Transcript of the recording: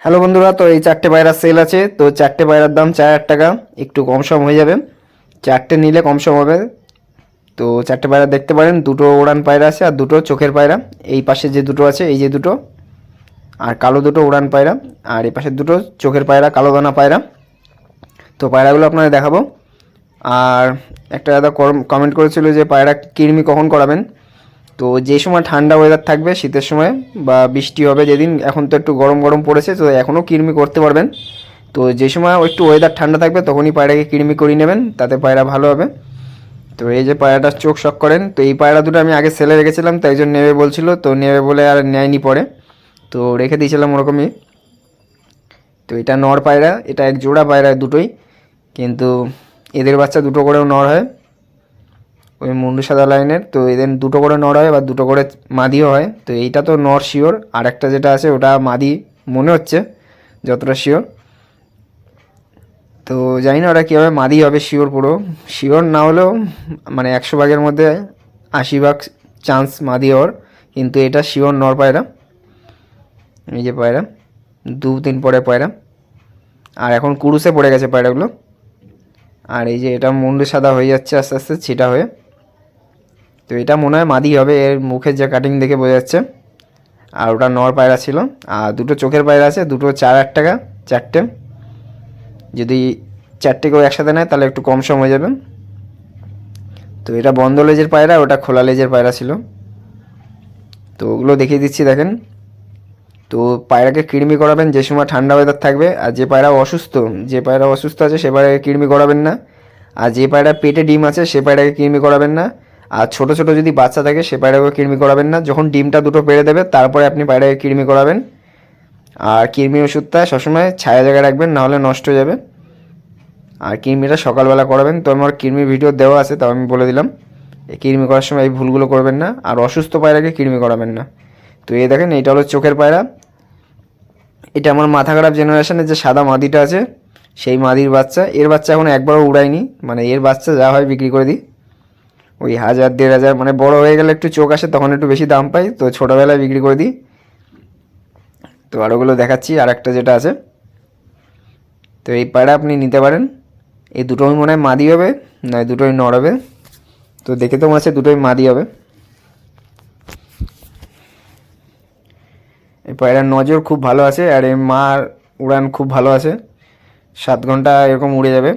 Hello বন্ধুরা, তো এই চারটে পায়রার সেল আছে। তো চারটে পায়রার দাম 4,000 টাকা, একটু কম সম হয়ে যাবে। চারটে নিলে কম সম হবে। তো চারটে পায়রা দেখতে পারেন, দুটো উড়ান পায়রা আছে আর দুটো চোখের পায়রা। এই পাশে যে দুটো আছে, এই যে দুটো, আর কালো দুটো উড়ান পায়রা, আর এই পাশে দুটো চোখের পায়রা, কালো দানা পায়রা। তো পায়রাগুলো আপনাদের দেখাবো। আর একটা দাদা কমেন্ট করেছিল যে পায়রা কৃমি কখন করাবেন। তো যে সময় ঠান্ডা ওয়েদার থাকবে, শীতের সময় বা বৃষ্টি হবে যেদিন, এখন তো একটু গরম গরম পড়েছে, তো এখনও কৃমি করতে পারবেন। তো যে সময় একটু ওয়েদার ঠান্ডা থাকবে তখনই পায়রাকে কৃমি করিয়ে নেবেন, তাতে পায়রা ভালো হবে। তো এই যে পায়রাটার চোখ শক করেন, তো এই পায়রা দুটো আমি আগে সেলে রেখেছিলাম, তো একজন নেবে বলছিল, তো নেবে বলে আর নেয়নি পরে, তো রেখে দিয়েছিলাম ওরকমই। তো এটা নর পায়রা, এটা এক জোড়া পায়রা দুটোই, কিন্তু এদের বাচ্চা দুটো করেও নর হয়, ওই মুন্ডু সাদা লাইনের। তো এদের দুটো করে নর হয় বা দুটো করে মাদিও হয়। তো এইটা তো নর শিওর, আর একটা যেটা আছে ওটা মাদি মনে হচ্ছে, যতটা শিওর। তো জানি না ওটা কীভাবে মাদি হবে, শিওর পুরো শিওর না হলেও মানে 100 ভাগের মধ্যে 80 ভাগ চান্স মাদি হওয়ার। কিন্তু এটা শিওর নর পায়রা। এই যে পায়রা, 2-3 পরে পায়রা, আর এখন কুরুসে পড়ে গেছে পায়রাগুলো। আর এই যে এটা মুন্ডু সাদা হয়ে যাচ্ছে আস্তে আস্তে ছিটা হয়ে। তো এটা মনে হয় মাদি হবে, এর মুখের যে কাটিং দেখে বোঝা যাচ্ছে। আর ওটা নর পায়রা ছিল। আর দুটো চোখের পায়রা আছে, দুটো 4,000 টাকা চারটে। যদি চারটে কেউ একসাথে নেয় তাহলে একটু কম সম হয়ে যাবে। তো এটা বন্ধ লেজের পায়রা, ওটা খোলা লেজের পায়রা ছিল। তো ওগুলো দেখিয়ে দিচ্ছি দেখেন। তো পায়রাকে কৃমি করাবেন যে সময় ঠান্ডা ওয়েদার থাকবে। আর যে পায়রা অসুস্থ আছে সে পায়রাকে কৃমি করাবেন না। আর যে পায়রা পেটে ডিম আছে সে পায়রাকে কৃমি করাবেন না। আর ছোট ছোট যদি বাচ্চা থাকে সে পায়রাকে কৃমি করাবেন না। যখন ডিমটা দুটো পেড়ে দেবে তারপরে আপনি পায়রাকে কৃমি করাবেন। আর কৃমি ওষুধটা সবসময় ছায়া জায়গায় রাখবেন, নাহলে নষ্ট হয়ে যাবে। আর কৃমিটা সকালবেলা করাবেন। তো আমার কৃমি ভিডিও দেওয়া আছে, তাও আমি বলে দিলাম। এই কৃমি করার সময় এই ভুলগুলো করবেন না। আর অসুস্থ পায়রাকে কৃমি করাবেন না। তো এই দেখেন, এইটা হলো চোখের পায়রা। এটা আমার মাথা খারাপ জেনারেশনের যে সাদা মাদিটা আছে, সেই মাদির বাচ্চা। এর বাচ্চা এখন একবারও উড়ায়নি, মানে এর বাচ্চা যা হয় বিক্রি করে দিই ওই 1,000-1,500। মানে বড় হয়ে গেলে একটু চোখ আসে, তখন একটু বেশি দাম পাই, তো ছোটোবেলায় বিক্রি করে দিই। তো আরোগুলো দেখাচ্ছি, আর একটা যেটা আছে। তো এই পায়রা আপনি নিতে পারেন। এই দুটোই মনে হয় মাদি হবে, নয় দুটোই নর হবে। তো দেখে তো মনে হচ্ছে দুটোই মাদি হবে। এই পায়রার নজর খুব ভালো আছে, আর এই মার উড়ান খুব ভালো আছে, 7 ঘন্টা এরকম উড়ে যাবে।